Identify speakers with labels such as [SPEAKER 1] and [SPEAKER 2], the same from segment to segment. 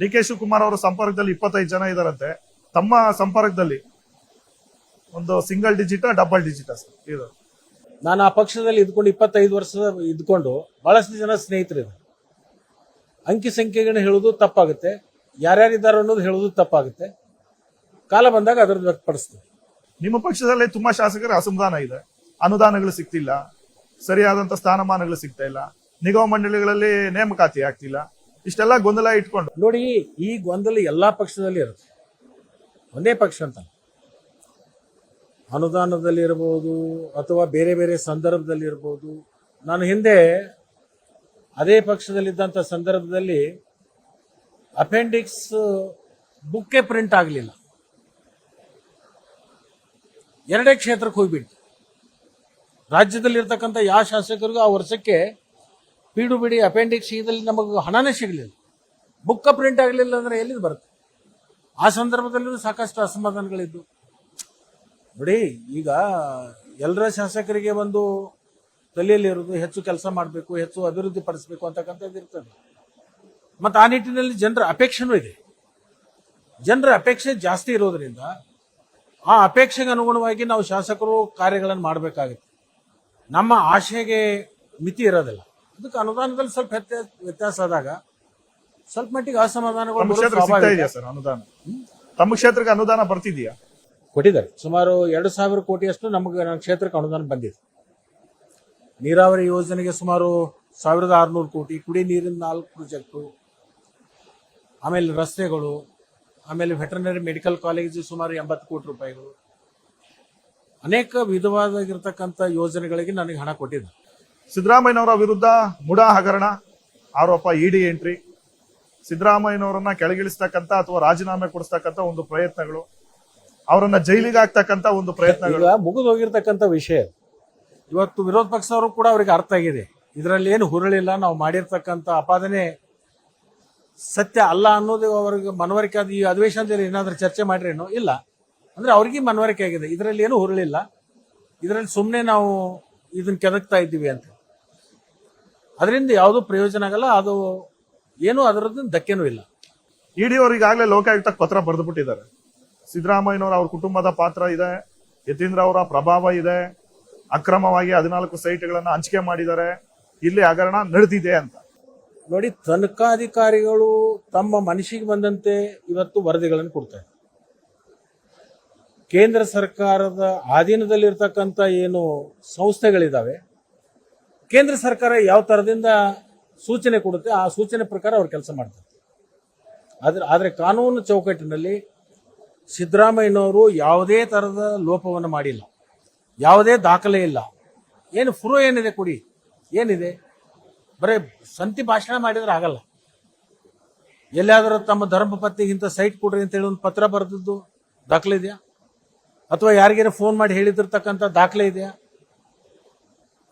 [SPEAKER 1] ಡಿ.ಕೆ. ಶಿವಕುಮಾರ್ ಅವರ ಸಂಪರ್ಕದಲ್ಲಿ 25 ಜನ ಇದಾರಂತೆ. ತಮ್ಮ ಸಂಪರ್ಕದಲ್ಲಿ ಒಂದು ಸಿಂಗಲ್ ಡಿಜಿಟ್ ಡಬಲ್ ಡಿಜಿಟ್ ಇದು?
[SPEAKER 2] ನಾನು ಆ ಪಕ್ಷದಲ್ಲಿ ಇದ್ಕೊಂಡು 25 ವರ್ಷ ಇದ್ಕೊಂಡು ಬಹಳಷ್ಟು ಜನ ಸ್ನೇಹಿತರಿದ್ದಾರೆ. ಅಂಕಿ ಸಂಖ್ಯೆಗಳನ್ನ ಹೇಳೋದು ತಪ್ಪಾಗುತ್ತೆ, ಯಾರ್ಯಾರಿದ್ದಾರೆ ಅನ್ನೋದು ಹೇಳೋದು ತಪ್ಪಾಗುತ್ತೆ. ಕಾಲ ಬಂದಾಗ ಅದರದ್ದು ವ್ಯಕ್ತಪಡಿಸ್ತೀವಿ.
[SPEAKER 1] ನಿಮ್ಮ ಪಕ್ಷದಲ್ಲಿ ತುಂಬಾ ಶಾಸಕರ ಅಸಮಾಧಾನ ಇದೆ. ಅನುದಾನಗಳು ಸಿಗ್ತಿಲ್ಲ, ಸರಿಯಾದಂತ ಸ್ಥಾನಮಾನಗಳು ಸಿಗ್ತಾ ಇಲ್ಲ, ನಿಗಮ ಮಂಡಳಿಗಳಲ್ಲಿ ನೇಮಕಾತಿ ಆಗ್ತಿಲ್ಲ, ಇಷ್ಟೆಲ್ಲ ಗೊಂದಲ ಇಟ್ಕೊಂಡು.
[SPEAKER 2] ನೋಡಿ, ಈ ಗೊಂದಲ ಎಲ್ಲಾ ಪಕ್ಷದಲ್ಲಿ ಇರುತ್ತೆ, ಒಂದೇ ಪಕ್ಷ ಅಂತ. ಅನುದಾನದಲ್ಲಿ ಇರಬಹುದು ಅಥವಾ ಬೇರೆ ಬೇರೆ ಸಂದರ್ಭದಲ್ಲಿ ಇರಬಹುದು. ನಾನು ಹಿಂದೆ ಅದೇ ಪಕ್ಷದಲ್ಲಿದ್ದಂಥ ಸಂದರ್ಭದಲ್ಲಿ ಅಪೆಂಡಿಕ್ಸ್ ಬುಕ್ಕೇ ಪ್ರಿಂಟ್ ಆಗಲಿಲ್ಲ, 2 ಕ್ಷೇತ್ರಕ್ಕೆ ಹೋಗ್ಬಿಟ್ಟು ರಾಜ್ಯದಲ್ಲಿರ್ತಕ್ಕಂಥ ಯಾವ ಶಾಸಕರಿಗೂ ಆ ವರ್ಷಕ್ಕೆ ಪಿಡುಬಿಡಿ ಅಪೆಂಡಿಕ್ಸ್ ಇದರಲ್ಲಿ ನಮಗೆ ಹಣನೇ ಸಿಗಲಿಲ್ಲ. ಬುಕ್ಕ ಪ್ರಿಂಟ್ ಆಗಲಿಲ್ಲ ಅಂದ್ರೆ ಎಲ್ಲಿಂದ ಬರುತ್ತೆ? ಆ ಸಂದರ್ಭದಲ್ಲೂ ಸಾಕಷ್ಟು ಅಸಮಾಧಾನಗಳಿದ್ದು. ನೋಡಿ, ಈಗ ಎಲ್ಲರ ಶಾಸಕರಿಗೆ ಒಂದು ತಲೆಯಲ್ಲಿ ಇರೋದು ಹೆಚ್ಚು ಕೆಲಸ ಮಾಡಬೇಕು, ಹೆಚ್ಚು ಅಭಿವೃದ್ಧಿ ಪಡಿಸಬೇಕು ಅಂತಕ್ಕಂಥದ್ದು ಇರ್ತದೆ. ಮತ್ತು ಆ ನಿಟ್ಟಿನಲ್ಲಿ ಜನರ ಅಪೇಕ್ಷೆನೂ ಇದೆ. ಜನರ ಅಪೇಕ್ಷೆ ಜಾಸ್ತಿ ಇರೋದ್ರಿಂದ ಆ ಅಪೇಕ್ಷೆಗೆ ಅನುಗುಣವಾಗಿ ನಾವು ಶಾಸಕರು ಕಾರ್ಯಗಳನ್ನು ಮಾಡಬೇಕಾಗುತ್ತೆ. ನಮ್ಮ ಆಶೆಗೆ ಮಿತಿ ಇರೋದಿಲ್ಲ. ಅದಕ್ಕೆ ಅನುದಾನದಲ್ಲಿ ಸ್ವಲ್ಪ ವ್ಯತ್ಯಾಸ ಆದಾಗ ಸ್ವಲ್ಪ ಮಟ್ಟಿಗೆ ಅಸಮಾಧಾನಗಳು.
[SPEAKER 1] ತಮ್ಮ ಕ್ಷೇತ್ರಕ್ಕೆ ಅನುದಾನ ಬರ್ತಿದೆಯಾ?
[SPEAKER 2] ಕೊಟ್ಟಿದ್ದಾರೆ. ಸುಮಾರು 2,000 ಕೋಟಿಯಷ್ಟು ನನ್ನ ಕ್ಷೇತ್ರಕ್ಕೆ ಅನುದಾನ ಬಂದಿದೆ. ನೀರಾವರಿ ಯೋಜನೆಗೆ ಸುಮಾರು 1,600 ಕೋಟಿ, ಕುಡಿ ನೀರಿನ 4 ಪ್ರಾಜೆಕ್ಟು, ಆಮೇಲೆ ರಸ್ತೆಗಳು, ಆಮೇಲೆ ವೆಟರ್ನರಿ ಮೆಡಿಕಲ್ ಕಾಲೇಜ್ ಸುಮಾರು 80 ಕೋಟಿ ರೂಪಾಯಿಗಳು, ಅನೇಕ ವಿಧವಾಗಿರ್ತಕ್ಕಂಥ ಯೋಜನೆಗಳಿಗೆ ನನಗೆ ಹಣ ಕೊಟ್ಟಿದ್ದೆ.
[SPEAKER 1] ಸಿದ್ದರಾಮಯ್ಯನವರ ವಿರುದ್ಧ ಮುಡಾ ಹಗರಣ ಆರೋಪ, ಇಡಿ ಎಂಟ್ರಿ, ಸಿದ್ದರಾಮಯ್ಯನವರನ್ನ ಕೆಳಗಿಳಿಸ್ತಕ್ಕಂಥ ಅಥವಾ ರಾಜೀನಾಮೆ ಕೊಡಿಸ್ತಕ್ಕಂಥ ಒಂದು ಪ್ರಯತ್ನಗಳು, ಅವರನ್ನ ಜೈಲಿಗೆ ಹಾಕ್ತಕ್ಕಂಥ ಒಂದು ಪ್ರಯತ್ನಗಳು
[SPEAKER 2] ಮುಗಿದು ಹೋಗಿರ್ತಕ್ಕಂಥ ವಿಷಯ. ಇವತ್ತು ವಿರೋಧ ಪಕ್ಷದವರು ಕೂಡ ಅವರಿಗೆ ಅರ್ಥ ಆಗಿದೆ, ಇದರಲ್ಲಿ ಏನು ಹುರುಳಿಲ್ಲ, ನಾವು ಮಾಡಿರ್ತಕ್ಕಂಥ ಅಪಾದನೆ ಸತ್ಯ ಅಲ್ಲ ಅನ್ನೋದು ಅವರಿಗೆ ಮನವರಿಕೆ ಆದ. ಈ ಅಧಿವೇಶನದಲ್ಲಿ ಏನಾದ್ರೂ ಚರ್ಚೆ ಮಾಡ್ರೇನೋ ಇಲ್ಲ ಅಂದ್ರೆ ಅವ್ರಿಗೆ ಮನವರಿಕೆ ಆಗಿದೆ, ಇದರಲ್ಲಿ ಏನು ಹುರುಳಿಲ್ಲ, ಇದರಲ್ಲಿ ಸುಮ್ಮನೆ ನಾವು ಇದನ್ನ ಕೆದಕ್ತಾ ಇದ್ದೀವಿ ಅಂತ. ಅದರಿಂದ ಯಾವುದೂ ಪ್ರಯೋಜನ ಆಗಲ್ಲ, ಅದು ಏನು ಅದರದ್ದು ಧಕ್ಕೆನೂ ಇಲ್ಲ.
[SPEAKER 1] ಇಡಿ ಅವರು ಈಗಾಗಲೇ ಲೋಕಾಯುಕ್ತಕ್ಕೆ ಪತ್ರ ಬರೆದು ಬಿಟ್ಟಿದ್ದಾರೆ. ಸಿದ್ದರಾಮಯ್ಯನವರ ಅವ್ರ ಕುಟುಂಬದ ಪಾತ್ರ ಇದೆ, ಯತೀಂದ್ರ ಅವರ ಪ್ರಭಾವ ಇದೆ, ಅಕ್ರಮವಾಗಿ 14 ಸೈಟ್ಗಳನ್ನ ಹಂಚಿಕೆ ಮಾಡಿದ್ದಾರೆ, ಇಲ್ಲಿ ಹಗರಣ ನಡೆದಿದೆ ಅಂತ.
[SPEAKER 2] ನೋಡಿ, ತನಿಖಾಧಿಕಾರಿಗಳು ತಮ್ಮ ಮನಸ್ಸಿಗೆ ಬಂದಂತೆ ಇವತ್ತು ವರದಿಗಳನ್ನು ಕೊಡ್ತಾರೆ. ಕೇಂದ್ರ ಸರ್ಕಾರದ ಅಧೀನದಲ್ಲಿರ್ತಕ್ಕಂಥ ಏನು ಸಂಸ್ಥೆಗಳಿದಾವೆ, ಕೇಂದ್ರ ಸರ್ಕಾರ ಯಾವ ತರದಿಂದ ಸೂಚನೆ ಕೊಡುತ್ತೆ ಆ ಸೂಚನೆ ಪ್ರಕಾರ ಅವ್ರು ಕೆಲಸ ಮಾಡ್ತಾರೆ. ಆದರೆ ಕಾನೂನು ಚೌಕಟ್ಟಿನಲ್ಲಿ ಸಿದ್ದರಾಮಯ್ಯನವರು ಯಾವುದೇ ತರದ ಲೋಪವನ್ನು ಮಾಡಿಲ್ಲ, ಯಾವುದೇ ದಾಖಲೆ ಇಲ್ಲ. ಏನು ಪ್ರೂಫ್ ಏನಿದೆ ಕೊಡಿ, ಏನಿದೆ? ಬರೀ ಸಂತಿ ಭಾಷಣ ಮಾಡಿದ್ರೆ ಆಗಲ್ಲ. ಎಲ್ಲಾದರೂ ತಮ್ಮ ಧರ್ಮಪತ್ನಿಗೆ ಇಂಥ ಸೈಟ್ ಕೊಡ್ರಿ ಅಂತ ಹೇಳಿ ಒಂದು ಪತ್ರ ಬರೆದದ್ದು ದಾಖಲೆ ಇದೆಯಾ? ಅಥವಾ ಯಾರಿಗೇನೋ ಫೋನ್ ಮಾಡಿ ಹೇಳಿದಿರ್ತಕ್ಕಂಥ ದಾಖಲೆ ಇದೆಯಾ?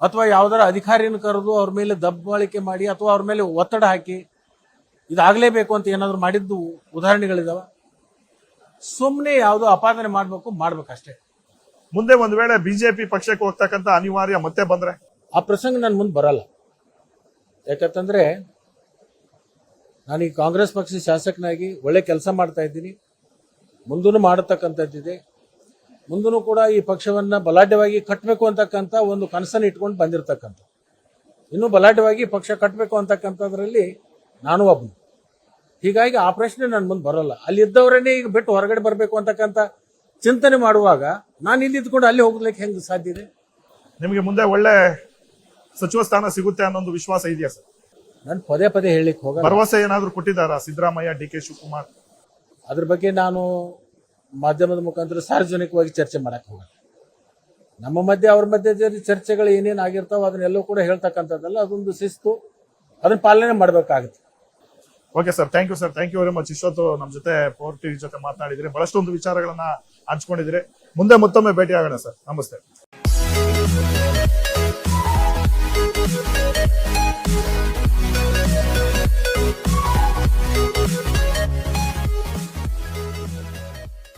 [SPEAKER 2] ಅಥವಾ ಯಾವ್ದಾರ ಅಧಿಕಾರಿನ ಕರೆದು ಅವ್ರ ಮೇಲೆ ದಬ್ಬಾಳಿಕೆ ಮಾಡಿ ಅಥವಾ ಅವ್ರ ಮೇಲೆ ಒತ್ತಡ ಹಾಕಿ ಇದಾಗಲೇಬೇಕು ಅಂತ ಏನಾದ್ರು ಮಾಡಿದ್ದು ಉದಾಹರಣೆಗಳಿದಾವ? ಸುಮ್ಮನೆ ಯಾವುದೋ ಅಪಾದನೆ ಮಾಡ್ಬೇಕಷ್ಟೇ.
[SPEAKER 1] ಮುಂದೆ ಒಂದ್ ವೇಳೆ ಬಿಜೆಪಿ ಪಕ್ಷಕ್ಕೆ ಹೋಗ್ತಕ್ಕಂಥ ಅನಿವಾರ್ಯ ಮತ್ತೆ ಬಂದ್ರೆ
[SPEAKER 2] ಆ ಪ್ರಸಂಗ ನನ್ನ ಮುಂದೆ ಬರಲ್ಲ. ಯಾಕಂತಂದ್ರೆ ನಾನೀಗ ಕಾಂಗ್ರೆಸ್ ಪಕ್ಷದ ಶಾಸಕನಾಗಿ ಒಳ್ಳೆ ಕೆಲಸ ಮಾಡ್ತಾ ಇದ್ದೀನಿ, ಮುಂದೂ ಮಾಡತಕ್ಕಂಥದ್ದಿದೆ. ಮುಂದೂ ಕೂಡ ಈ ಪಕ್ಷವನ್ನ ಬಲಾಢ್ಯವಾಗಿ ಕಟ್ಟಬೇಕು ಅಂತಕ್ಕಂಥ ಒಂದು ಕನಸನ್ನು ಇಟ್ಕೊಂಡು ಬಂದಿರತಕ್ಕಂಥ, ಇನ್ನೂ ಬಲಾಢ್ಯವಾಗಿ ಪಕ್ಷ ಕಟ್ಟಬೇಕು ಅಂತಕ್ಕಂಥದ್ರಲ್ಲಿ ನಾನು ಒಬ್ಬನು. ಹೀಗಾಗಿ ಆ ಪ್ರಶ್ನೆ ನನ್ನ ಮುಂದೆ ಬರೋಲ್ಲ. ಅಲ್ಲಿದ್ದವರನ್ನೇ ಈಗ ಬಿಟ್ಟು ಹೊರಗಡೆ ಬರಬೇಕು ಅಂತಕ್ಕಂಥ ಚಿಂತನೆ ಮಾಡುವಾಗ ನಾನು ಇಲ್ಲಿ ಇದ್ಕೊಂಡು ಅಲ್ಲಿ ಹೋಗ್ಲಿಕ್ಕೆ ಹೆಂಗೆ ಸಾಧ್ಯ ಇದೆ?
[SPEAKER 1] ನಿಮಗೆ ಮುಂದೆ ಒಳ್ಳೆ ಸಚಿವ ಸ್ಥಾನ ಸಿಗುತ್ತೆ ಅನ್ನೋ ವಿಶ್ವಾಸ ಇದೆಯಾ ಸರ್?
[SPEAKER 2] ನಾನು ಪದೇ ಪದೇ ಹೇಳಲಿಕ್ಕೆ ಹೋಗ.
[SPEAKER 1] ಭರವಸೆ ಏನಾದ್ರು ಕೊಟ್ಟಿದ್ದಾರಾ ಸಿದ್ದರಾಮಯ್ಯ, ಡಿ.ಕೆ. ಶಿವಕುಮಾರ್?
[SPEAKER 2] ಅದ್ರ ಬಗ್ಗೆ ನಾನು ಮಾಧ್ಯಮದ ಮುಖಾಂತರ ಸಾರ್ವಜನಿಕವಾಗಿ ಚರ್ಚೆ ಮಾಡಕ್ ಹೋಗಲ್ಲ. ನಮ್ಮ ಮಧ್ಯೆ ಅವ್ರ ಮಧ್ಯೆ ಚರ್ಚೆಗಳು ಏನೇನು ಆಗಿರ್ತಾವ ಅದನ್ನೆಲ್ಲೂ ಕೂಡ ಹೇಳ್ತಕ್ಕಂಥದ್ದಲ್ಲ, ಅದೊಂದು ಶಿಸ್ತು, ಅದನ್ನ ಪಾಲನೆ ಮಾಡಬೇಕಾಗುತ್ತೆ.
[SPEAKER 1] Okay sir, thank you sir, thank you very much. ಇಷ್ಟೊತ್ತು ನಮ್ಮ ಜೊತೆ ಪವರ್ ಟಿವಿ ಜೊತೆ ಮಾತನಾಡಿದ್ರಿ, ಬಹಳಷ್ಟೊಂದು ವಿಚಾರಗಳನ್ನ ಹಂಚ್ಕೊಂಡಿದ್ರಿ. ಮುಂದೆ ಮತ್ತೊಮ್ಮೆ ಭೇಟಿ ಆಗೋಣ ಸರ್, ನಮಸ್ತೆ.